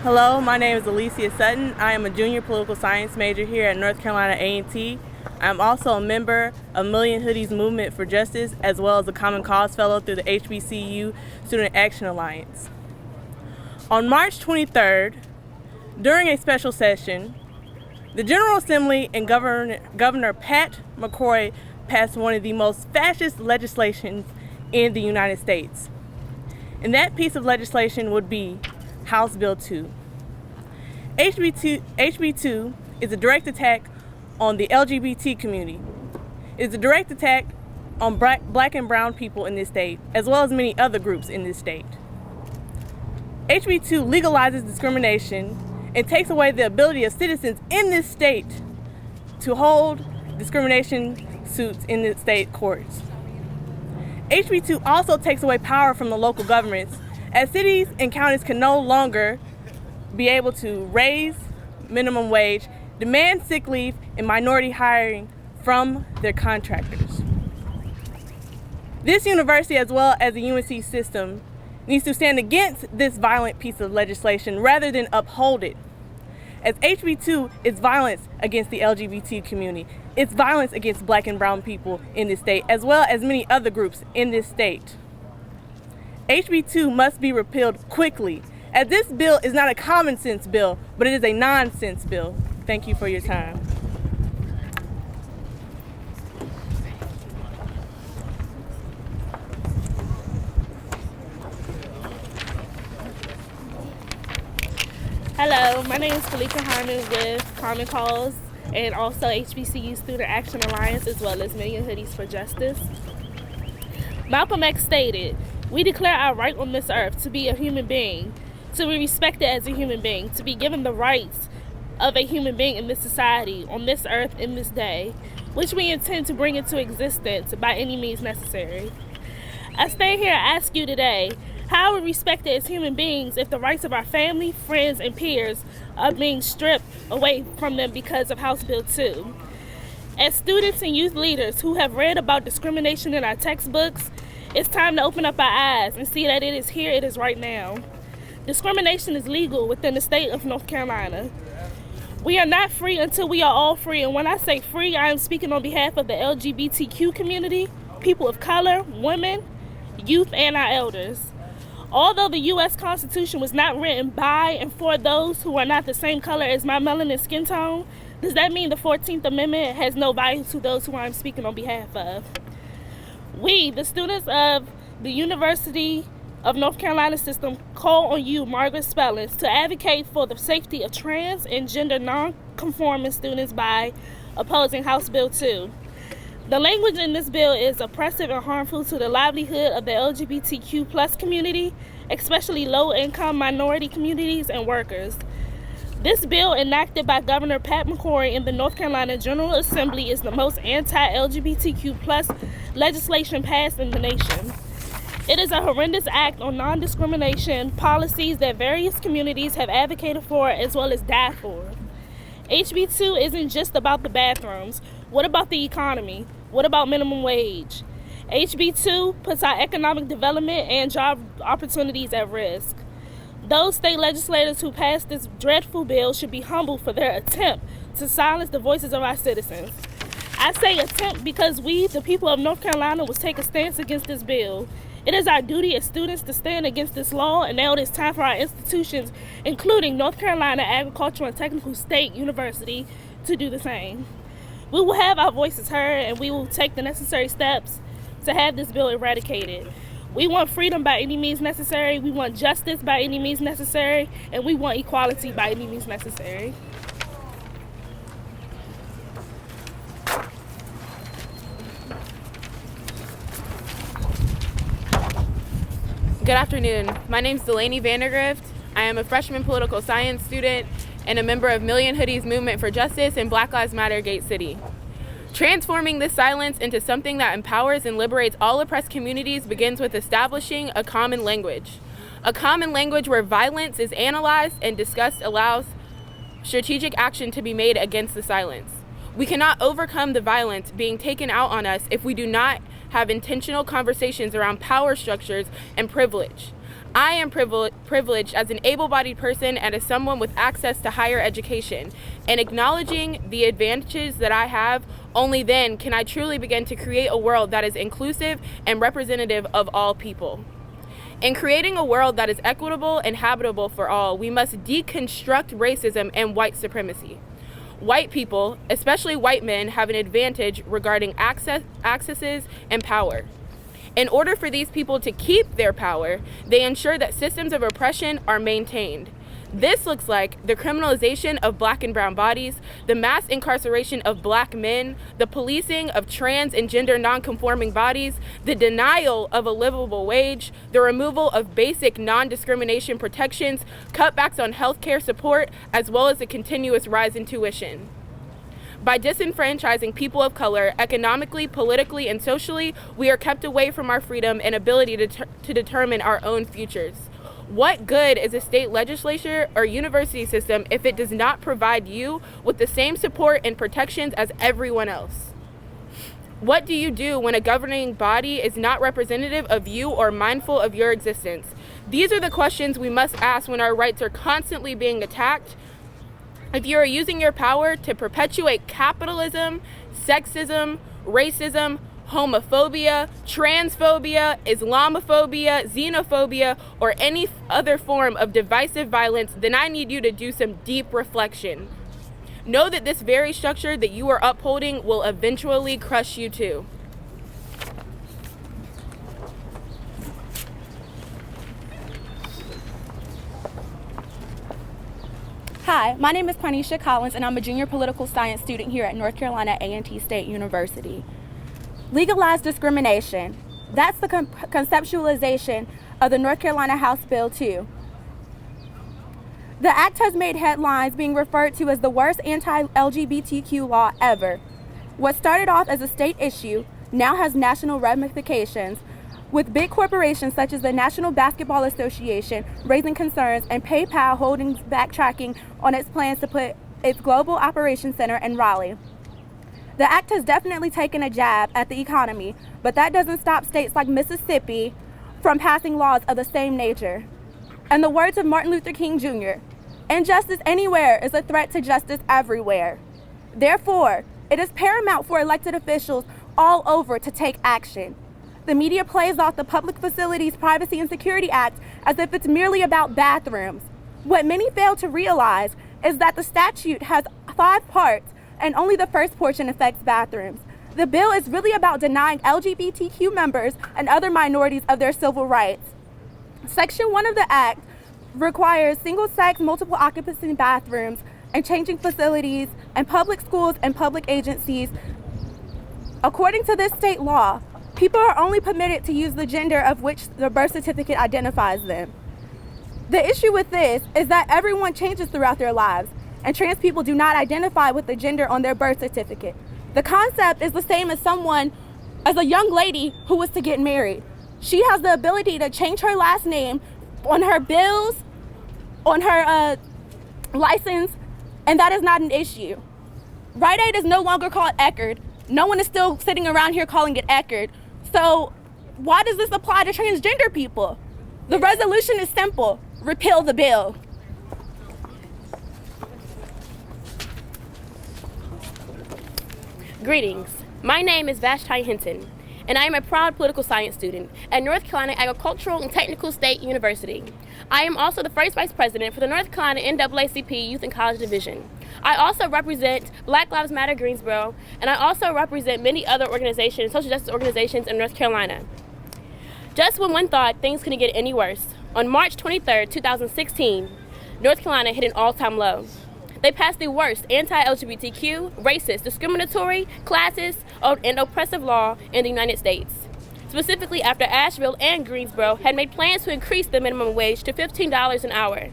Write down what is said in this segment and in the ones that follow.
Hello, my name is Alicia Sutton. I am a junior political science major here at North Carolina A&T. I am also a member of Million Hoodies Movement for Justice, as well as a Common Cause Fellow through the HB2 Student Action Alliance. On March 23rd, during a special session, the General Assembly and Governor Pat McCrory passed one of the most fascist legislations in the United States. And that piece of legislation would be House Bill 2. HB2 is a direct attack on the LGBT community. It is a direct attack on black and brown people in this state, as well as many other groups in this state. HB2 legalizes discrimination and takes away the ability of citizens in this state to hold discrimination suits in the state courts. HB2 also takes away power from the local governments, as cities and counties can no longer be able to raise minimum wage, demand sick leave, and minority hiring from their contractors. This university, as well as the UNC system, needs to stand against this violent piece of legislation rather than uphold it. As HB2 is violence against the LGBT community, it's violence against black and brown people in this state, as well as many other groups in this state. HB2 must be repealed quickly, as this bill is not a common sense bill, but it is a nonsense bill. Thank you for your time. Hello, my name is Kalika Harmon with Common Cause and also HBCU Student Action Alliance, as well as Million Hoodies for Justice. Malcolm X stated, "We declare our right on this earth to be a human being, to be respected as a human being, to be given the rights of a human being in this society, on this earth, in this day, which we intend to bring into existence by any means necessary." I stand here and ask you today, how are we respected as human beings if the rights of our family, friends, and peers are being stripped away from them because of House Bill 2? As students and youth leaders who have read about discrimination in our textbooks, it's time to open up our eyes and see that it is here, it is right now. Discrimination is legal within the state of North Carolina. We are not free until we are all free, and when I say free, I am speaking on behalf of the LGBTQ community, people of color, women, youth, and our elders. Although the U.S. Constitution was not written by and for those who are not the same color as my melanin skin tone, does that mean the 14th Amendment has no value to those who I'm speaking on behalf of? We, the students of the University of North Carolina system, call on you, Margaret Spellins, to advocate for the safety of trans and gender non-conforming students by opposing House Bill 2. The language in this bill is oppressive and harmful to the livelihood of the LGBTQ plus community, especially low-income minority communities and workers. This bill, enacted by Governor Pat McCrory in the North Carolina General Assembly, is the most anti-LGBTQ plus legislation passed in the nation. It is a horrendous act on non-discrimination policies that various communities have advocated for as well as died for. HB2 isn't just about the bathrooms. What about the economy? What about minimum wage? HB2 puts our economic development and job opportunities at risk. Those state legislators who passed this dreadful bill should be humbled for their attempt to silence the voices of our citizens. I say attempt because we, the people of North Carolina, will take a stance against this bill. It is our duty as students to stand against this law, and now it is time for our institutions, including North Carolina Agricultural and Technical State University, to do the same. We will have our voices heard, and we will take the necessary steps to have this bill eradicated. We want freedom by any means necessary, we want justice by any means necessary, and we want equality by any means necessary. Good afternoon. My name is Delaney Vandergrift. I am a freshman political science student and a member of Million Hoodies Movement for Justice in Black Lives Matter Gate City. Transforming this silence into something that empowers and liberates all oppressed communities begins with establishing a common language. A common language where violence is analyzed and discussed allows strategic action to be made against the silence. We cannot overcome the violence being taken out on us if we do not have intentional conversations around power structures and privilege. I am privileged as an able-bodied person and as someone with access to higher education. And acknowledging the advantages that I have, only then can I truly begin to create a world that is inclusive and representative of all people. In creating a world that is equitable and habitable for all, we must deconstruct racism and white supremacy. White people, especially white men, have an advantage regarding accesses and power. In order for these people to keep their power, they ensure that systems of oppression are maintained. This looks like the criminalization of black and brown bodies, the mass incarceration of black men, the policing of trans and gender non-conforming bodies, the denial of a livable wage, the removal of basic non-discrimination protections, cutbacks on healthcare support, as well as the continuous rise in tuition. By disenfranchising people of color economically, politically, and socially, we are kept away from our freedom and ability to determine our own futures. What good is a state legislature or university system if it does not provide you with the same support and protections as everyone else? What do you do when a governing body is not representative of you or mindful of your existence? These are the questions we must ask when our rights are constantly being attacked. If you are using your power to perpetuate capitalism, sexism, racism, homophobia, transphobia, Islamophobia, xenophobia, or any other form of divisive violence, then I need you to do some deep reflection. Know that this very structure that you are upholding will eventually crush you too. Hi, my name is Carnisha Collins, and I'm a junior political science student here at North Carolina A&T State University. Legalize discrimination. That's the conceptualization of the North Carolina House Bill 2. The act has made headlines being referred to as the worst anti-LGBTQ law ever. What started off as a state issue now has national ramifications, with big corporations such as the National Basketball Association raising concerns and PayPal holding backtracking on its plans to put its global operations center in Raleigh. The act has definitely taken a jab at the economy, but that doesn't stop states like Mississippi from passing laws of the same nature. In the words of Martin Luther King Jr., injustice anywhere is a threat to justice everywhere. Therefore, it is paramount for elected officials all over to take action. The media plays off the Public Facilities Privacy and Security Act as if it's merely about bathrooms. What many fail to realize is that the statute has 5 parts and only the first portion affects bathrooms. The bill is really about denying LGBTQ members and other minorities of their civil rights. Section 1 of the act requires single-sex, multiple occupancy bathrooms and changing facilities and public schools and public agencies. According to this state law, people are only permitted to use the gender of which the birth certificate identifies them. The issue with this is that everyone changes throughout their lives, and trans people do not identify with the gender on their birth certificate. The concept is the same as a young lady who was to get married. She has the ability to change her last name on her bills, on her license, and that is not an issue. Rite Aid is no longer called Eckerd. No one is still sitting around here calling it Eckerd. So why does this apply to transgender people? The resolution is simple: repeal the bill. Greetings. My name is Vashti Hinton, and I am a proud political science student at North Carolina Agricultural and Technical State University. I am also the first vice president for the North Carolina NAACP Youth and College Division. I also represent Black Lives Matter Greensboro, and I also represent many other organizations, social justice organizations in North Carolina. Just when one thought things couldn't get any worse, on March 23, 2016, North Carolina hit an all-time low. They passed the worst anti-LGBTQ, racist, discriminatory, classist, and oppressive law in the United States. Specifically after Asheville and Greensboro had made plans to increase the minimum wage to $15 an hour.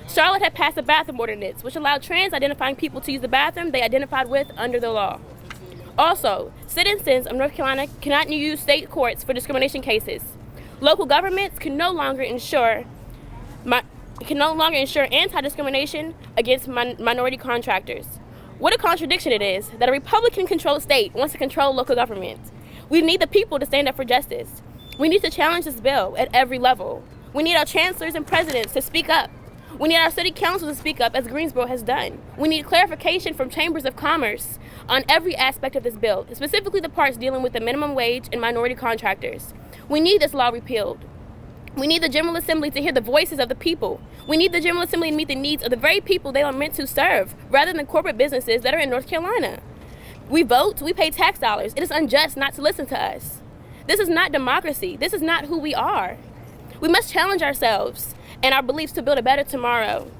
Charlotte had passed a bathroom ordinance, which allowed trans-identifying people to use the bathroom they identified with under the law. Also, citizens of North Carolina cannot use state courts for discrimination cases. Local governments can no longer ensure anti-discrimination against minority contractors. What a contradiction it is that a Republican-controlled state wants to control local government. We need the people to stand up for justice. We need to challenge this bill at every level. We need our chancellors and presidents to speak up. We need our city council to speak up, as Greensboro has done. We need clarification from chambers of commerce on every aspect of this bill, specifically the parts dealing with the minimum wage and minority contractors. We need this law repealed. We need the General Assembly to hear the voices of the people. We need the General Assembly to meet the needs of the very people they are meant to serve, rather than corporate businesses that are in North Carolina. We vote, we pay tax dollars. It is unjust not to listen to us. This is not democracy. This is not who we are. We must challenge ourselves and our beliefs to build a better tomorrow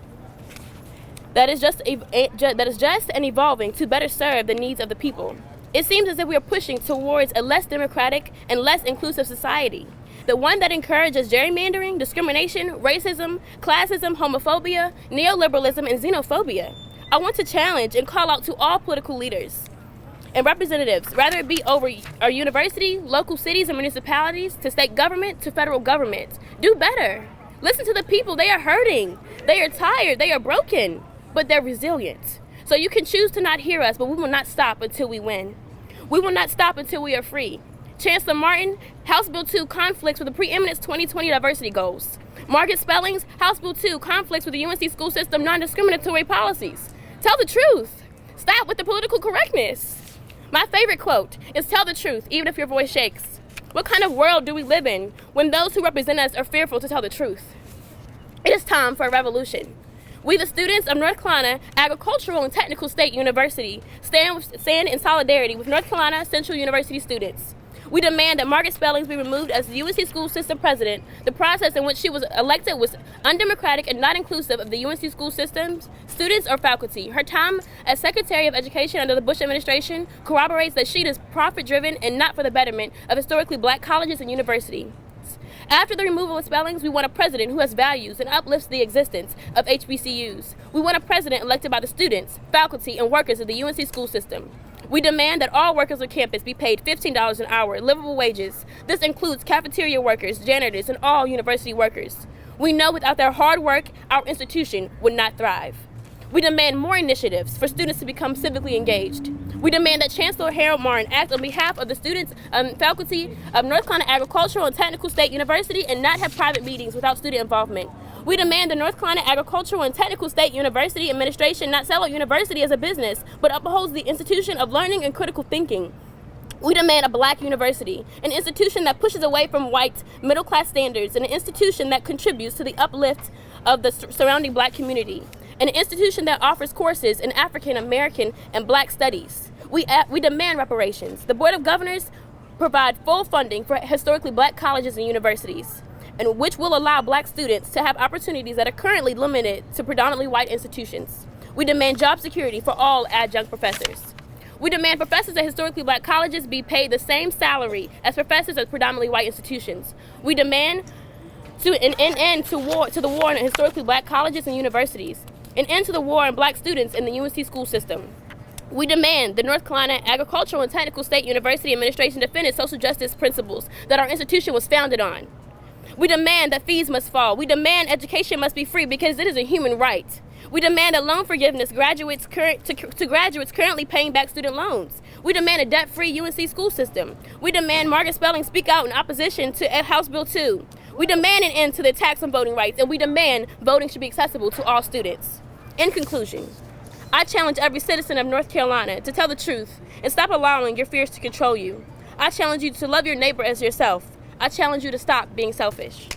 that is just and evolving to better serve the needs of the people. It seems as if we are pushing towards a less democratic and less inclusive society, the one that encourages gerrymandering, discrimination, racism, classism, homophobia, neoliberalism, and xenophobia. I want to challenge and call out to all political leaders and representatives, whether it be over our university, local cities and municipalities, to state government, to federal government. Do better. Listen to the people. They are hurting. They are tired. They are broken, but they're resilient. So you can choose to not hear us, but we will not stop until we win. We will not stop until we are free. Chancellor Martin, House Bill 2 conflicts with the preeminent 2020 diversity goals. Margaret Spellings, House Bill 2 conflicts with the UNC school system non-discriminatory policies. Tell the truth. Stop with the political correctness. My favorite quote is, "Tell the truth, even if your voice shakes." What kind of world do we live in when those who represent us are fearful to tell the truth? It is time for a revolution. We, the students of North Carolina Agricultural and Technical State University, stand in solidarity with North Carolina Central University students. We demand that Margaret Spellings be removed as the UNC school system president. The process in which she was elected was undemocratic and not inclusive of the UNC school systems, students, or faculty. Her time as Secretary of Education under the Bush administration corroborates that she is profit-driven and not for the betterment of historically black colleges and universities. After the removal of Spellings, we want a president who has values and uplifts the existence of HBCUs. We want a president elected by the students, faculty, and workers of the UNC school system. We demand that all workers on campus be paid $15 an hour, livable wages. This includes cafeteria workers, janitors, and all university workers. We know without their hard work, our institution would not thrive. We demand more initiatives for students to become civically engaged. We demand that Chancellor Harold Martin act on behalf of the students and faculty of North Carolina Agricultural and Technical State University and not have private meetings without student involvement. We demand the North Carolina Agricultural and Technical State University administration not sell a university as a business, but upholds the institution of learning and critical thinking. We demand a black university, an institution that pushes away from white middle-class standards, and an institution that contributes to the uplift of the surrounding black community, and an institution that offers courses in African American and black studies. We demand reparations. The Board of Governors provide full funding for historically black colleges and universities, and which will allow black students to have opportunities that are currently limited to predominantly white institutions. We demand job security for all adjunct professors. We demand professors at historically black colleges be paid the same salary as professors at predominantly white institutions. We demand an end to the war in historically black colleges and universities, an end to the war on black students in the UNC school system. We demand the North Carolina Agricultural and Technical State University administration defend its social justice principles that our institution was founded on. We demand that fees must fall. We demand education must be free because it is a human right. We demand a loan forgiveness to graduates currently paying back student loans. We demand a debt-free UNC school system. We demand Margaret Spellings speak out in opposition to House Bill 2. We demand an end to the tax on voting rights, and we demand voting should be accessible to all students. In conclusion, I challenge every citizen of North Carolina to tell the truth and stop allowing your fears to control you. I challenge you to love your neighbor as yourself. I challenge you to stop being selfish.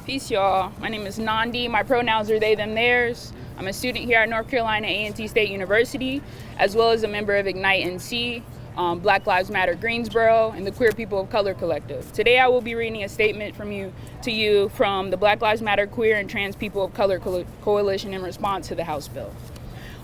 Peace, y'all. My name is Nandi. My pronouns are they, them, theirs. I'm a student here at North Carolina A&T State University, as well as a member of Ignite NC, Black Lives Matter Greensboro, and the Queer People of Color Collective. Today I will be reading a statement to you from the Black Lives Matter Queer and Trans People of Color Coalition in response to the House bill.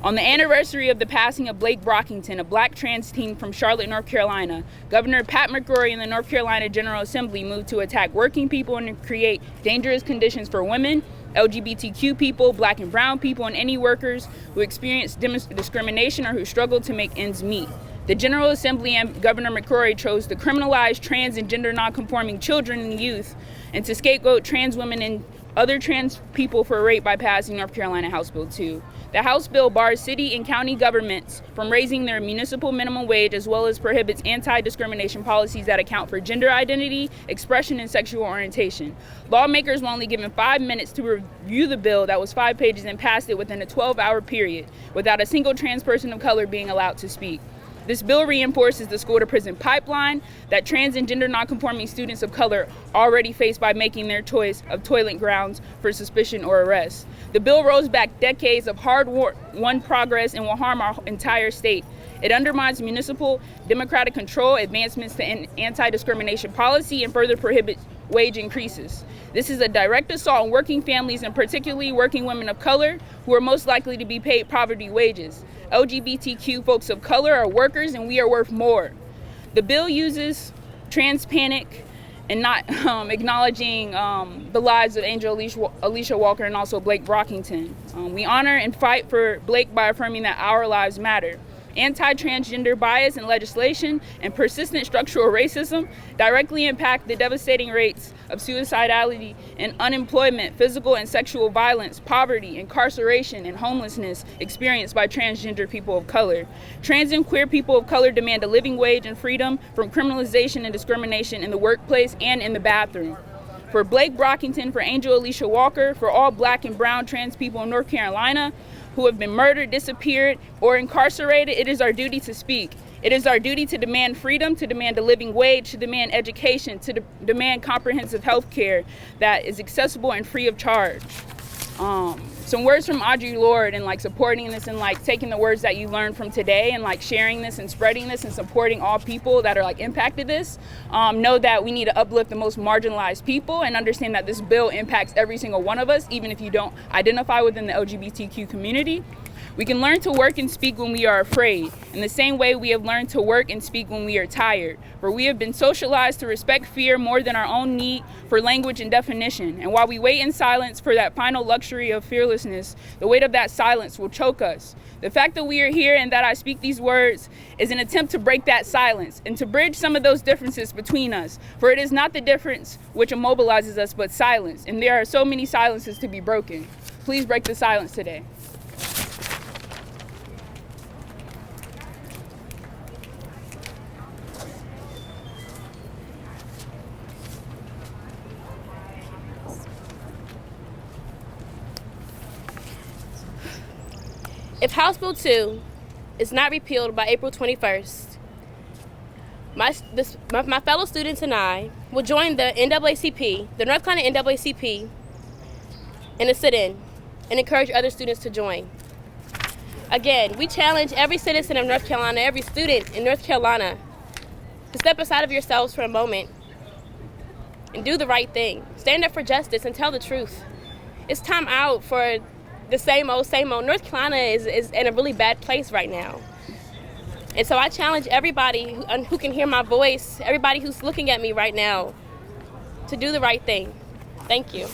On the anniversary of the passing of Blake Brockington, a black trans teen from Charlotte, North Carolina, Governor Pat McCrory and the North Carolina General Assembly moved to attack working people and to create dangerous conditions for women, LGBTQ people, black and brown people, and any workers who experience discrimination or who struggle to make ends meet. The General Assembly and Governor McCrory chose to criminalize trans and gender nonconforming children and youth and to scapegoat trans women and other trans people for rape by passing North Carolina House Bill 2. The House bill bars city and county governments from raising their municipal minimum wage, as well as prohibits anti-discrimination policies that account for gender identity, expression, and sexual orientation. Lawmakers were only given 5 minutes to review the bill that was 5 pages and passed it within a 12-hour period without a single trans person of color being allowed to speak. This bill reinforces the school-to-prison pipeline that trans and gender nonconforming students of color already face by making their choice of toilet grounds for suspicion or arrest. The bill rolls back decades of hard-won progress and will harm our entire state. It undermines municipal democratic control, advancements to anti-discrimination policy, and further prohibits wage increases. This is a direct assault on working families and particularly working women of color who are most likely to be paid poverty wages. LGBTQ folks of color are workers and we are worth more. The bill uses trans panic and not acknowledging the lives of Angel Alicia Walker and also Blake Brockington. We honor and fight for Blake by affirming that our lives matter. Anti-transgender bias in legislation and persistent structural racism directly impact the devastating rates of suicidality and unemployment, physical and sexual violence, poverty, incarceration, and homelessness experienced by transgender people of color. Trans and queer people of color demand a living wage and freedom from criminalization and discrimination in the workplace and in the bathroom. For Blake Brockington, for Angel Alicia Walker, for all Black and brown trans people in North Carolina who have been murdered, disappeared, or incarcerated, it is our duty to speak. It is our duty to demand freedom, to demand a living wage, to demand education, to demand comprehensive health care that is accessible and free of charge. Some words from Audre Lorde and supporting this and taking the words that you learned from today and sharing this and spreading this and supporting all people that are impacted this. Know that we need to uplift the most marginalized people and understand that this bill impacts every single one of us, even if you don't identify within the LGBTQ community. We can learn to work and speak when we are afraid, in the same way we have learned to work and speak when we are tired. For we have been socialized to respect fear more than our own need for language and definition. And while we wait in silence for that final luxury of fearlessness, the weight of that silence will choke us. The fact that we are here and that I speak these words is an attempt to break that silence and to bridge some of those differences between us. For it is not the difference which immobilizes us, but silence. And there are so many silences to be broken. Please break the silence today. If House Bill 2 is not repealed by April 21st, my fellow students and I will join the NAACP, the North Carolina NAACP, in a sit-in and encourage other students to join. Again, we challenge every citizen of North Carolina, every student in North Carolina, to step aside of yourselves for a moment and do the right thing. Stand up for justice and tell the truth. It's time out for the same old, same old. North Carolina is in a really bad place right now. And so I challenge everybody who can hear my voice, everybody who's looking at me right now, to do the right thing. Thank you.